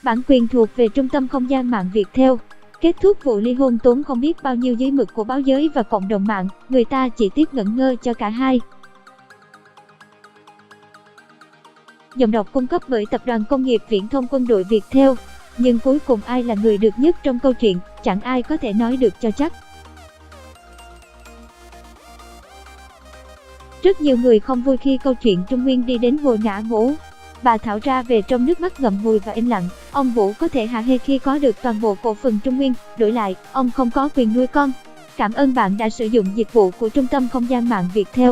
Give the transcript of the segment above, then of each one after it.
Bản quyền thuộc về Trung tâm Không gian mạng Viettel. Kết thúc vụ ly hôn tốn không biết bao nhiêu giấy mực của báo giới và cộng đồng mạng, người ta chỉ tiếc ngẩn ngơ cho cả hai. Giọng đọc cung cấp bởi Tập đoàn Công nghiệp Viễn thông Quân đội Viettel. Nhưng cuối cùng ai là người được nhất trong câu chuyện, chẳng ai có thể nói được cho chắc. Rất nhiều người không vui khi câu chuyện Trung Nguyên đi đến hồi ngã ngũ. Bà Thảo ra về trong nước mắt ngậm ngùi và im lặng. Ông Vũ có thể hả hê khi có được toàn bộ cổ phần Trung Nguyên, đổi lại, ông không có quyền nuôi con. Cảm ơn bạn đã sử dụng dịch vụ của Trung tâm Không gian mạng Viettel.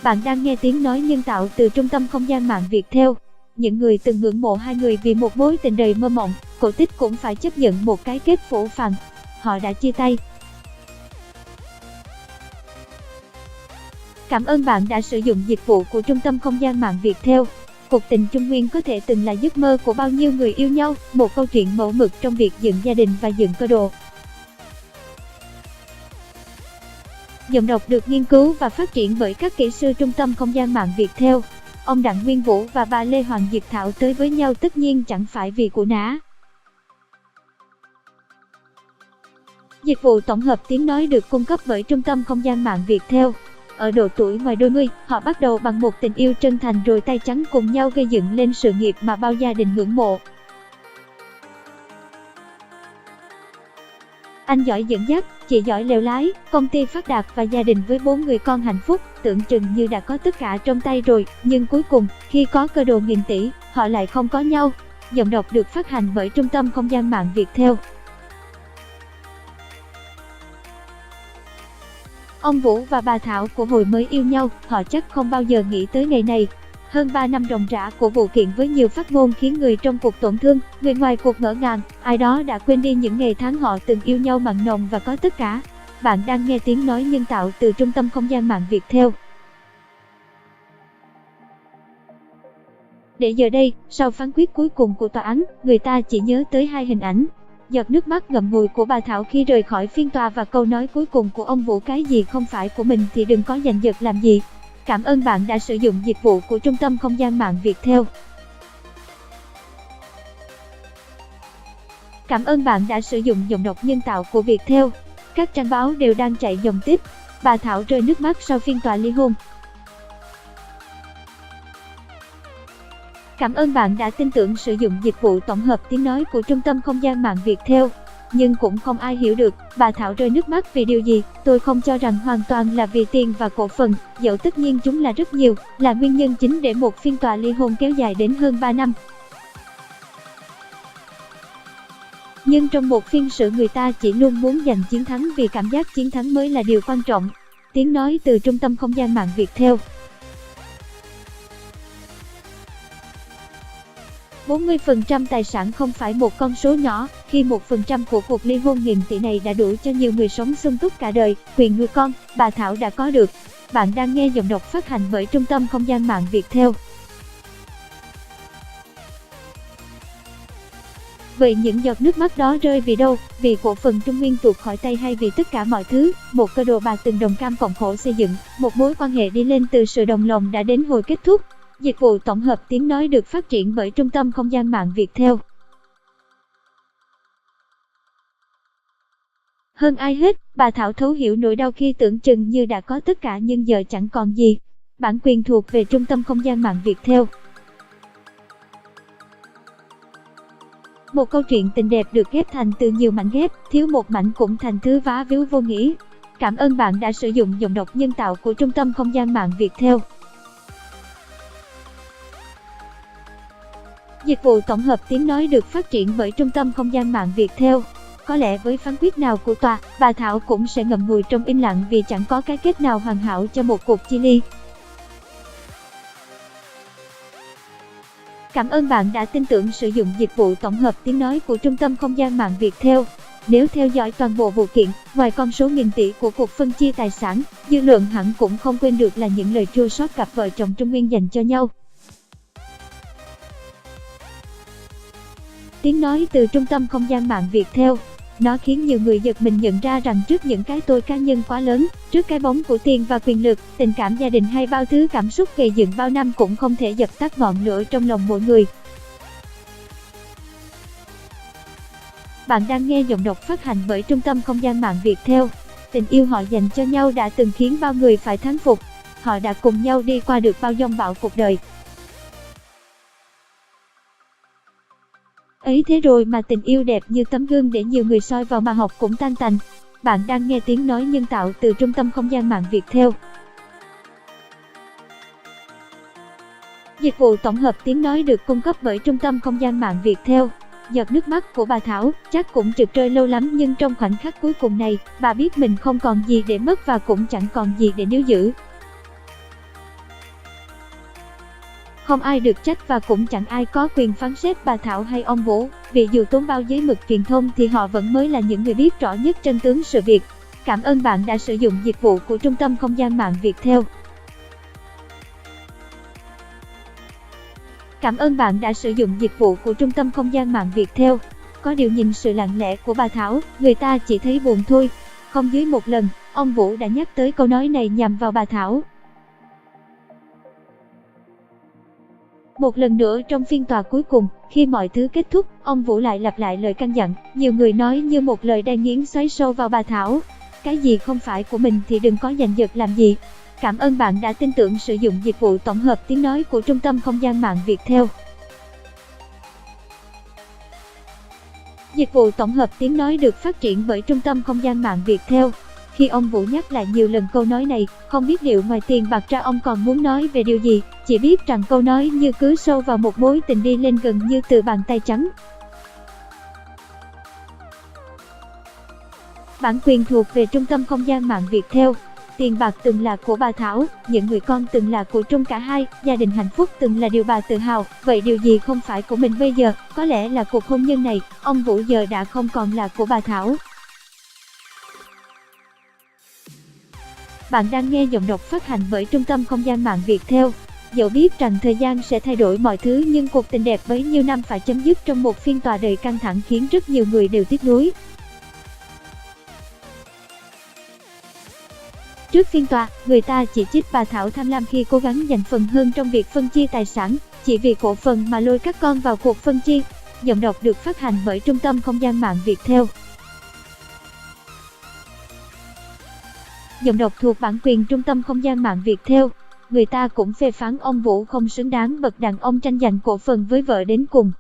Bạn đang nghe tiếng nói nhân tạo từ Trung tâm Không gian mạng Viettel. Những người từng ngưỡng mộ hai người vì một mối tình đầy mơ mộng, cổ tích cũng phải chấp nhận một cái kết phũ phàng. Họ đã chia tay. Cảm ơn bạn đã sử dụng dịch vụ của Trung tâm Không gian mạng Viettel. Cuộc tình Trung Nguyên có thể từng là giấc mơ của bao nhiêu người yêu nhau, một câu chuyện mẫu mực trong việc dựng gia đình và dựng cơ đồ. Giọng đọc được nghiên cứu và phát triển bởi các kỹ sư Trung tâm Không gian mạng Viettel. Ông Đặng Nguyên Vũ và bà Lê Hoàng Diệp Thảo tới với nhau tất nhiên chẳng phải vì của nã. Dịch vụ tổng hợp tiếng nói được cung cấp bởi Trung tâm Không gian mạng Viettel. Ở độ tuổi ngoài đôi mươi, họ bắt đầu bằng một tình yêu chân thành rồi tay trắng cùng nhau gây dựng lên sự nghiệp mà bao gia đình ngưỡng mộ. Anh giỏi dẫn dắt, chị giỏi lèo lái, công ty phát đạt và gia đình với 4 người con hạnh phúc, tưởng chừng như đã có tất cả trong tay rồi, nhưng cuối cùng, khi có cơ đồ nghìn tỷ, họ lại không có nhau. Giọng đọc được phát hành bởi Trung tâm Không gian mạng Viettel. Ông Vũ và bà Thảo của hồi mới yêu nhau, họ chắc không bao giờ nghĩ tới ngày này. Hơn 3 năm ròng rã của vụ kiện với nhiều phát ngôn khiến người trong cuộc tổn thương, người ngoài cuộc ngỡ ngàng, ai đó đã quên đi những ngày tháng họ từng yêu nhau mặn nồng và có tất cả. Bạn đang nghe tiếng nói nhân tạo từ Trung tâm Không gian mạng Viettel. Để giờ đây, sau phán quyết cuối cùng của tòa án, người ta chỉ nhớ tới hai hình ảnh. Giọt nước mắt ngậm ngùi của bà Thảo khi rời khỏi phiên tòa và câu nói cuối cùng của ông Vũ: cái gì không phải của mình thì đừng có giành giật làm gì. Cảm ơn bạn đã sử dụng dịch vụ của Trung tâm Không gian mạng Viettel. Cảm ơn bạn đã sử dụng giọng đọc nhân tạo của Viettel. Các trang báo đều đang chạy dòng tiếp. Bà Thảo rơi nước mắt sau phiên tòa ly hôn. Cảm ơn bạn đã tin tưởng sử dụng dịch vụ tổng hợp tiếng nói của Trung tâm Không gian mạng Viettel. Nhưng cũng không ai hiểu được, bà Thảo rơi nước mắt vì điều gì. Tôi không cho rằng hoàn toàn là vì tiền và cổ phần, dẫu tất nhiên chúng là rất nhiều, là nguyên nhân chính để một phiên tòa ly hôn kéo dài đến hơn 3 năm. Nhưng trong một phiên xử người ta chỉ luôn muốn giành chiến thắng vì cảm giác chiến thắng mới là điều quan trọng. Tiếng nói từ Trung tâm Không gian mạng Viettel. 40% tài sản không phải một con số nhỏ, khi 1% của cuộc ly hôn nghìn tỷ này đã đủ cho nhiều người sống sung túc cả đời, quyền nuôi con, bà Thảo đã có được. Bạn đang nghe giọng đọc phát hành bởi Trung tâm Không gian mạng Viettel. Vậy những giọt nước mắt đó rơi vì đâu? Vì cổ phần Trung Nguyên tuột khỏi tay hay vì tất cả mọi thứ? Một cơ đồ bà từng đồng cam cộng khổ xây dựng, một mối quan hệ đi lên từ sự đồng lòng đã đến hồi kết thúc. Dịch vụ tổng hợp tiếng nói được phát triển bởi Trung tâm Không gian mạng Viettel. Hơn ai hết, bà Thảo thấu hiểu nỗi đau khi tưởng chừng như đã có tất cả nhưng giờ chẳng còn gì. Bản quyền thuộc về Trung tâm Không gian mạng Viettel. Một câu chuyện tình đẹp được ghép thành từ nhiều mảnh ghép, thiếu một mảnh cũng thành thứ vá víu vô nghĩa. Cảm ơn bạn đã sử dụng giọng đọc nhân tạo của Trung tâm Không gian mạng Viettel. Dịch vụ tổng hợp tiếng nói được phát triển bởi Trung tâm Không gian mạng Viettel. Có lẽ với phán quyết nào của tòa, bà Thảo cũng sẽ ngậm ngùi trong im lặng vì chẳng có cái kết nào hoàn hảo cho một cuộc chia ly. Cảm ơn bạn đã tin tưởng sử dụng dịch vụ tổng hợp tiếng nói của Trung tâm Không gian mạng Viettel. Nếu theo dõi toàn bộ vụ kiện, ngoài con số nghìn tỷ của cuộc phân chia tài sản, dư luận hẳn cũng không quên được là những lời chua xót cặp vợ chồng Trung Nguyên dành cho nhau. Tiếng nói từ Trung tâm Không gian mạng Viettel. Nó khiến nhiều người giật mình nhận ra rằng trước những cái tôi cá nhân quá lớn, trước cái bóng của tiền và quyền lực, tình cảm gia đình hay bao thứ cảm xúc gây dựng bao năm cũng không thể dập tắt ngọn lửa trong lòng mỗi người. Bạn đang nghe giọng đọc phát hành bởi Trung tâm Không gian mạng Viettel. Tình yêu họ dành cho nhau đã từng khiến bao người phải thán phục. Họ đã cùng nhau đi qua được bao dông bão cuộc đời. Ấy thế rồi mà tình yêu đẹp như tấm gương để nhiều người soi vào mà học cũng tan tành. Bạn đang nghe tiếng nói nhân tạo từ Trung tâm Không gian mạng Viettel. Dịch vụ tổng hợp tiếng nói được cung cấp bởi Trung tâm Không gian mạng Viettel. Giọt nước mắt của bà Thảo chắc cũng trực rơi lâu lắm, nhưng trong khoảnh khắc cuối cùng này, bà biết mình không còn gì để mất và cũng chẳng còn gì để níu giữ. Không ai được trách và cũng chẳng ai có quyền phán xét bà Thảo hay ông Vũ, vì dù tốn bao giấy mực truyền thông thì họ vẫn mới là những người biết rõ nhất chân tướng sự việc. Cảm ơn bạn đã sử dụng dịch vụ của Trung tâm Không gian mạng Viettel. Cảm ơn bạn đã sử dụng dịch vụ của Trung tâm Không gian mạng Viettel. Có điều nhìn sự lặng lẽ của bà Thảo, người ta chỉ thấy buồn thôi. Không dưới một lần, ông Vũ đã nhắc tới câu nói này nhằm vào bà Thảo. Một lần nữa trong phiên tòa cuối cùng, khi mọi thứ kết thúc, ông Vũ lại lặp lại lời căn dặn. Nhiều người nói như một lời đay nghiến xoáy sâu vào bà Thảo. Cái gì không phải của mình thì đừng có giành giật làm gì. Cảm ơn bạn đã tin tưởng sử dụng dịch vụ tổng hợp tiếng nói của Trung tâm Không gian mạng Viettel. Dịch vụ tổng hợp tiếng nói được phát triển bởi Trung tâm Không gian mạng Viettel. Khi ông Vũ nhắc lại nhiều lần câu nói này, không biết liệu ngoài tiền bạc ra ông còn muốn nói về điều gì, chỉ biết rằng câu nói như cứ sâu vào một mối tình đi lên gần như từ bàn tay trắng. Bản quyền thuộc về Trung tâm Không gian mạng Viettel. Tiền bạc từng là của bà Thảo, những người con từng là của Trung cả hai, gia đình hạnh phúc từng là điều bà tự hào. Vậy điều gì không phải của mình bây giờ? Có lẽ là cuộc hôn nhân này, ông Vũ giờ đã không còn là của bà Thảo. Bạn đang nghe giọng đọc phát hành bởi Trung tâm Không gian mạng Viettel. Dẫu biết rằng thời gian sẽ thay đổi mọi thứ, nhưng cuộc tình đẹp bấy nhiêu năm phải chấm dứt trong một phiên tòa đầy căng thẳng khiến rất nhiều người đều tiếc nuối. Trước phiên tòa, người ta chỉ trích bà Thảo tham lam khi cố gắng giành phần hơn trong việc phân chia tài sản, chỉ vì cổ phần mà lôi các con vào cuộc phân chia. Giọng đọc được phát hành bởi Trung tâm Không gian mạng Viettel. Giọng đọc thuộc bản quyền Trung tâm Không gian mạng Viettel. Người ta cũng phê phán ông Vũ không xứng đáng bậc đàn ông tranh giành cổ phần với vợ đến cùng.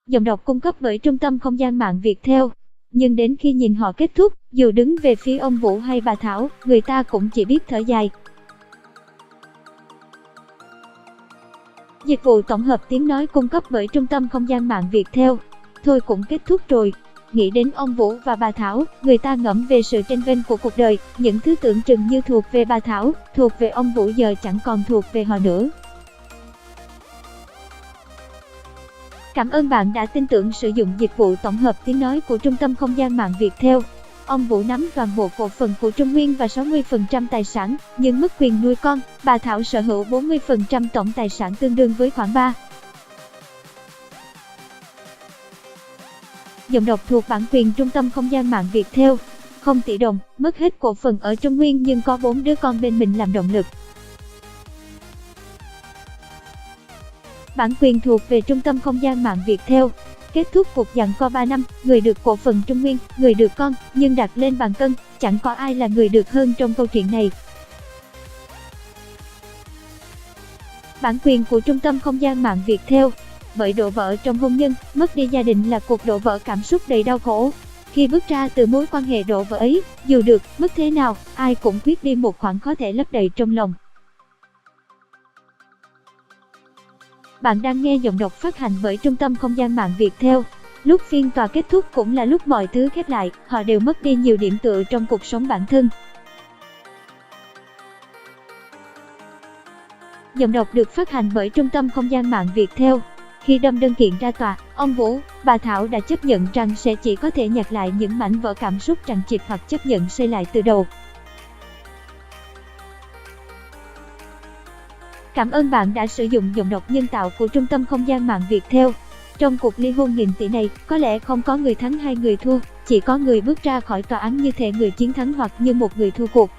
Giọng đọc cung cấp bởi Trung tâm Không gian mạng Viettel. Nhưng đến khi nhìn họ kết thúc, dù đứng về phía ông Vũ hay bà Thảo, người ta cũng chỉ biết thở dài. Dịch vụ tổng hợp tiếng nói cung cấp bởi Trung tâm Không gian mạng Viettel. Thôi cũng kết thúc rồi. Nghĩ đến ông Vũ và bà Thảo, người ta ngẫm về sự tranh vinh của cuộc đời, những thứ tưởng chừng như thuộc về bà Thảo, thuộc về ông Vũ giờ chẳng còn thuộc về họ nữa. Cảm ơn bạn đã tin tưởng sử dụng dịch vụ tổng hợp tiếng nói của Trung tâm Không gian mạng Viettel. Ông Vũ nắm toàn bộ cổ phần của Trung Nguyên và 60% tài sản, nhưng mất quyền nuôi con, bà Thảo sở hữu 40% tổng tài sản tương đương với khoảng 3. Giọng đọc thuộc bản quyền Trung tâm Không gian mạng Viettel. 0 tỷ đồng, mất hết cổ phần ở Trung Nguyên nhưng có 4 đứa con bên mình làm động lực. Bản quyền thuộc về Trung tâm Không gian mạng Viettel. Kết thúc cuộc giằng co 3 năm, người được cổ phần Trung Nguyên, người được con, nhưng đặt lên bàn cân, chẳng có ai là người được hơn trong câu chuyện này. Bản quyền của Trung tâm Không gian mạng Viettel. Bởi đổ vỡ trong hôn nhân, mất đi gia đình là cuộc đổ vỡ cảm xúc đầy đau khổ. Khi bước ra từ mối quan hệ đổ vỡ ấy, dù được, mất thế nào, ai cũng khuyết đi một khoảng khó thể lấp đầy trong lòng. Bạn đang nghe giọng đọc phát hành bởi Trung tâm Không gian mạng Viettel. Lúc phiên tòa kết thúc cũng là lúc mọi thứ khép lại, họ đều mất đi nhiều điểm tựa trong cuộc sống bản thân. Giọng đọc được phát hành bởi Trung tâm Không gian mạng Viettel. Khi đâm đơn kiện ra tòa, ông Vũ, bà Thảo đã chấp nhận rằng sẽ chỉ có thể nhặt lại những mảnh vỡ cảm xúc trằn trịt hoặc chấp nhận xây lại từ đầu. Cảm ơn bạn đã sử dụng giọng đọc nhân tạo của Trung tâm Không gian mạng Viettel. Trong cuộc ly hôn nghìn tỷ này, có lẽ không có người thắng hay người thua, chỉ có người bước ra khỏi tòa án như thể người chiến thắng hoặc như một người thua cuộc.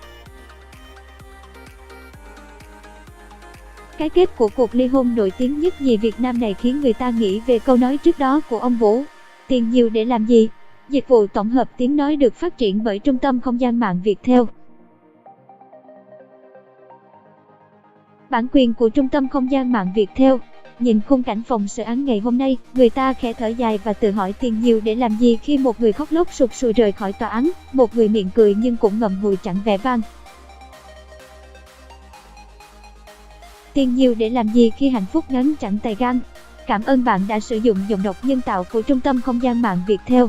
Cái kết của cuộc ly hôn nổi tiếng nhất nhì Việt Nam này khiến người ta nghĩ về câu nói trước đó của ông Vũ. Tiền nhiều để làm gì? Dịch vụ tổng hợp tiếng nói được phát triển bởi Trung tâm Không gian mạng Viettel. Bản quyền của Trung tâm Không gian mạng Viettel. Nhìn khung cảnh phòng xử án ngày hôm nay, người ta khẽ thở dài và tự hỏi tiền nhiều để làm gì khi một người khóc lóc sụt sùi rời khỏi tòa án, một người miệng cười nhưng cũng ngậm ngùi chẳng vẻ vang. Tiền nhiều để làm gì khi hạnh phúc ngắn chẳng tài gan. Cảm ơn bạn đã sử dụng giọng đọc nhân tạo của Trung tâm Không gian mạng Viettel.